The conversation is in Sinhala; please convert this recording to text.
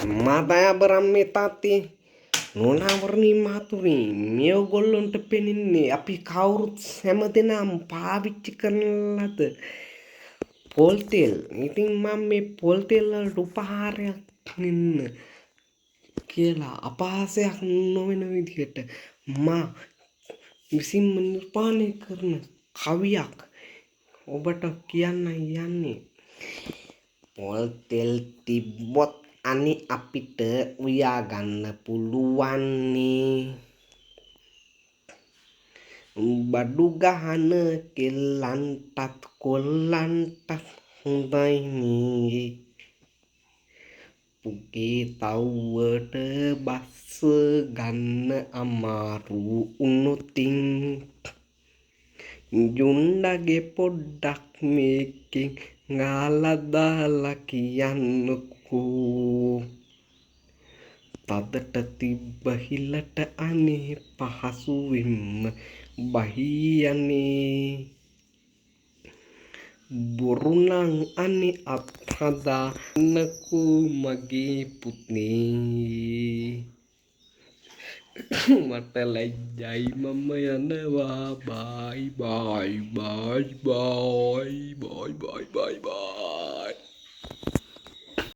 මාතයා බරම්මේ තාත්තේ නොනාවරණී මාතුරී මේගොල්ලොන්ට පෙනෙන්නේ අපි කවුරුත් හැමදෙනාම පාවිච්චි කරන ලද පොල් තෙල්. ඉතින් මම මේ පොල් තෙල් වලට උපහාරයක් දෙන්න කියලා අපහාසයක් නොවන විදිහට මා විසින්ම නිර්මාණය කරන කවියක් ඔබට කියන්න යන්නේ. පොල් තෙල් තිබ්බොත් අනේ අපිට උයා ගන්න පුළුවන්නේ. බඩු ගහන කෙල්ලන්ටත් කොල්ලන්ටත් හොඳයිනේ. පුගේ තව්වට බස්ස ගන්න අමාරු උනොතින් යුණ්ඩගේ පොඩ්ඩක් මේකෙන් ගාලා දාලා කියන්නකෝ. තදට තිබ්බ හිලට අනේ පහසුවෙන්ම බහියනේ. බොරුනං අනේ අත්හදාන්නකෝ මගේ පුතේ. මට ලැජ්ජයි මම යනවා. බයි බයි බයි බයි බයි බයි බයි බයි.